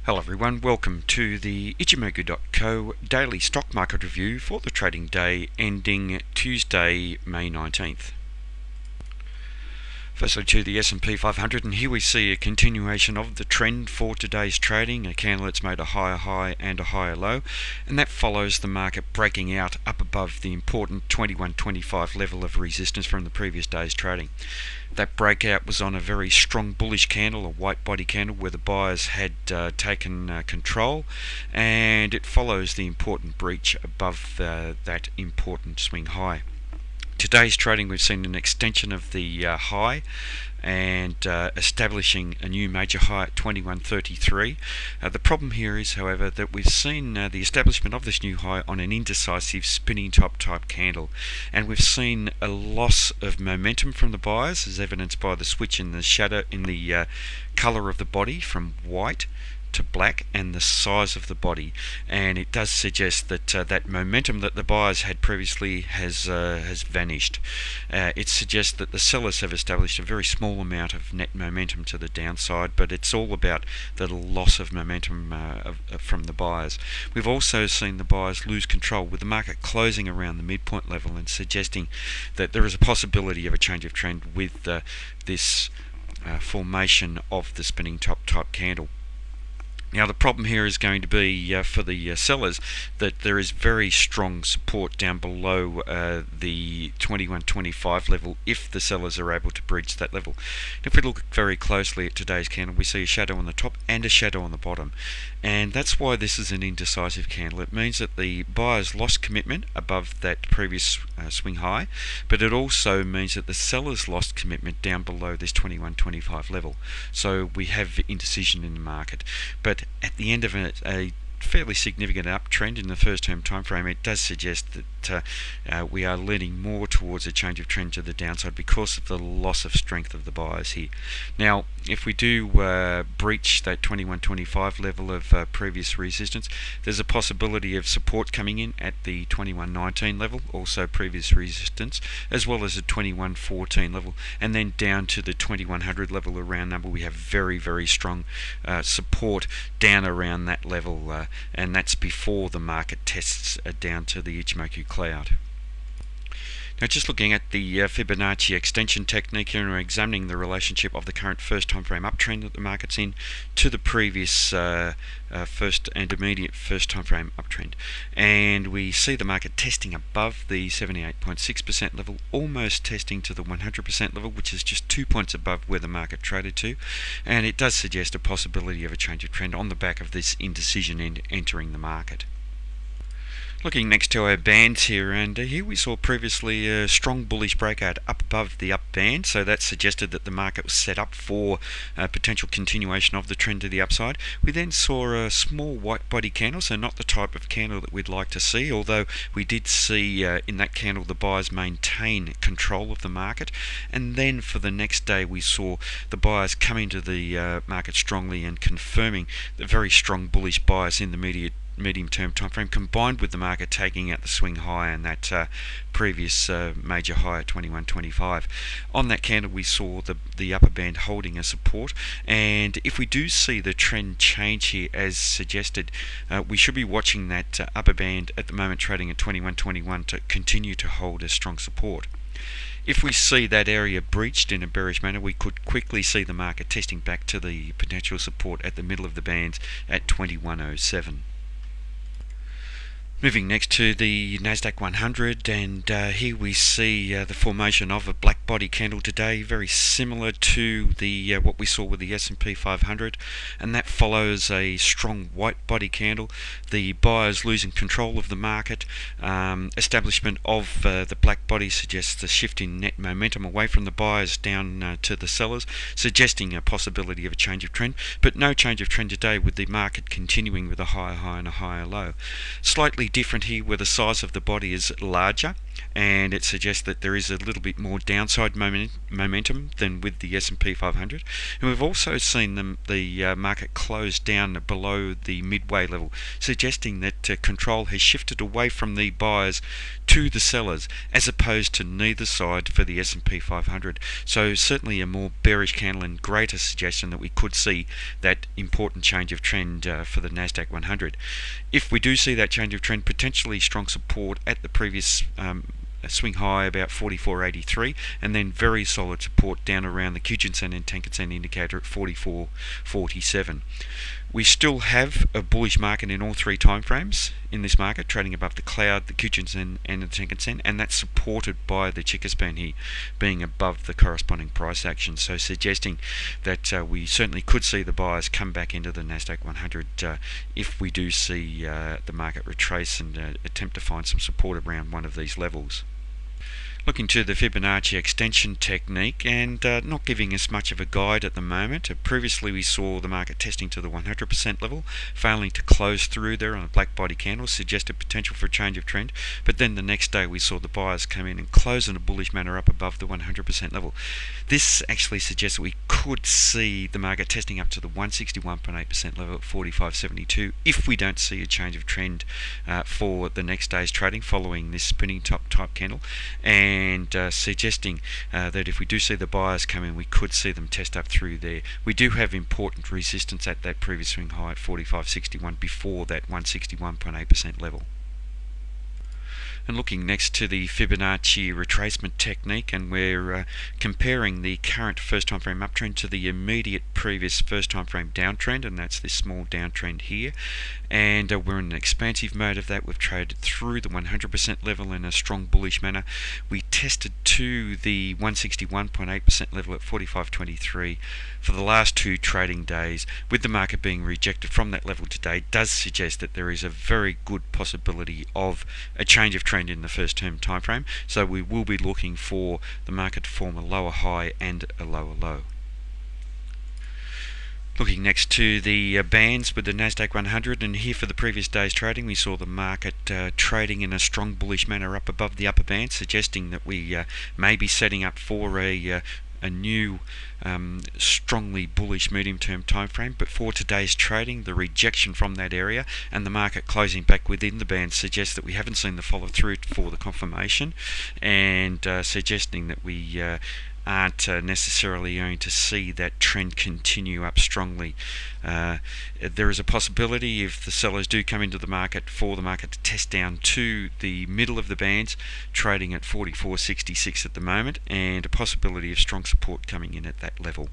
Hello everyone, welcome to the Ichimoku.co daily stock market review for the trading day ending Tuesday, May 19th. Firstly to the S&P 500, and here we see a continuation of the trend for today's trading, a candle that's made a higher high and a higher low, and that follows the market breaking out up above the important 2125 level of resistance from the previous day's trading. That breakout was on a very strong bullish candle, a white body candle, where the buyers had taken control, and it follows the important breach above that important swing high. Today's trading, we've seen an extension of the high and establishing a new major high at 2133. The problem here is, however, that we've seen the establishment of this new high on an indecisive spinning top type candle, and we've seen a loss of momentum from the buyers, as evidenced by the switch in the shadow in the color of the body from white to black and the size of the body, and it does suggest that that momentum that the buyers had previously has vanished. It suggests that the sellers have established a very small amount of net momentum to the downside, but it's all about the loss of momentum from the buyers. We've also seen the buyers lose control, with the market closing around the midpoint level and suggesting that there is a possibility of a change of trend with this formation of the spinning top type candle. Now the problem here is going to be for the sellers that there is very strong support down below the 2125 level if the sellers are able to breach that level. If we look very closely at today's candle, we see a shadow on the top and a shadow on the bottom, and that's why this is an indecisive candle. It means that the buyers lost commitment above that previous swing high, but it also means that the sellers lost commitment down below this 2125 level. So we have indecision in the market, but at the end of a fairly significant uptrend in the first term time frame, it does suggest that we are leaning more towards a change of trend to the downside because of the loss of strength of the buyers here. Now, if we do breach that 2125 level of previous resistance, there's a possibility of support coming in at the 2119 level, also previous resistance, as well as the 2114 level, and then down to the 2100 level, a round number. We have very, very strong support down around that level, and that's before the market tests down to the Ichimoku cloud. Now, just looking at the Fibonacci extension technique here, and we're examining the relationship of the current first time frame uptrend that the market's in to the previous first and immediate first time frame uptrend, and we see the market testing above the 78.6% level, almost testing to the 100% level, which is just 2 points above where the market traded to, and it does suggest a possibility of a change of trend on the back of this indecision entering the market. Looking next to our bands here, and here we saw previously a strong bullish breakout up above the up band, so that suggested that the market was set up for a potential continuation of the trend to the upside. We then saw a small white body candle, so not the type of candle that we'd like to see, although we did see in that candle the buyers maintain control of the market, and then for the next day we saw the buyers come into the market strongly and confirming the very strong bullish bias in the medium-term time frame, combined with the market taking out the swing high and that previous major high at 2125. On that candle we saw the upper band holding a support, and if we do see the trend change here as suggested, we should be watching that upper band at the moment trading at 2121 to continue to hold a strong support. If we see that area breached in a bearish manner, we could quickly see the market testing back to the potential support at the middle of the bands at 2107. Moving next to the Nasdaq 100, and here we see the formation of a black body candle today, very similar to the what we saw with the S&P 500, and that follows a strong white body candle. The buyers losing control of the market. Establishment of the black body suggests a shift in net momentum away from the buyers down to the sellers, suggesting a possibility of a change of trend, but no change of trend today, with the market continuing with a higher high and a higher low. Slightly different here, where the size of the body is larger, and it suggests that there is a little bit more downside momentum than with the S&P 500. And we've also seen the market close down below the midway level, suggesting that control has shifted away from the buyers to the sellers, as opposed to neither side for the S&P 500. So certainly a more bearish candle and greater suggestion that we could see that important change of trend for the Nasdaq 100. If we do see that change of trend, potentially strong support at the previous swing high about 44.83, and then very solid support down around the Kijun-sen and Tenkan-sen indicator at 44.47. We still have a bullish market in all three timeframes in this market, trading above the cloud, the Kijun-sen and the Tenkan-sen, and that's supported by the Chica span here being above the corresponding price action, so suggesting that we certainly could see the buyers come back into the Nasdaq 100 if we do see the market retrace and attempt to find some support around one of these levels. Looking to the Fibonacci extension technique, and not giving us much of a guide at the moment. Previously we saw the market testing to the 100% level, failing to close through there on a black body candle, suggested potential for a change of trend, but then the next day we saw the buyers come in and close in a bullish manner up above the 100% level. This actually suggests that we could see the market testing up to the 161.8% level at 45.72 if we don't see a change of trend for the next day's trading following this spinning top type candle, and suggesting that if we do see the buyers come in, we could see them test up through there. We do have important resistance at that previous swing high at 45.61 before that 161.8% level. And looking next to the Fibonacci retracement technique, and we're comparing the current first time frame uptrend to the immediate previous first time frame downtrend, and that's this small downtrend here, and we're in an expansive mode of that. We've traded through the 100% level in a strong bullish manner. We tested to the 161.8% level at 45.23 for the last two trading days. With the market being rejected from that level today, does suggest that there is a very good possibility of a change of trend in the first term time frame, so we will be looking for the market to form a lower high and a lower low. Looking next to the bands with the Nasdaq 100, and here for the previous day's trading we saw the market trading in a strong bullish manner up above the upper band, suggesting that we may be setting up for a new strongly bullish medium-term time frame. But for today's trading, the rejection from that area and the market closing back within the band suggests that we haven't seen the follow-through for the confirmation, and suggesting that we aren't necessarily going to see that trend continue up strongly. There is a possibility, if the sellers do come into the market, for the market to test down to the middle of the bands, trading at 44.66 at the moment, and a possibility of strong support coming in at that level.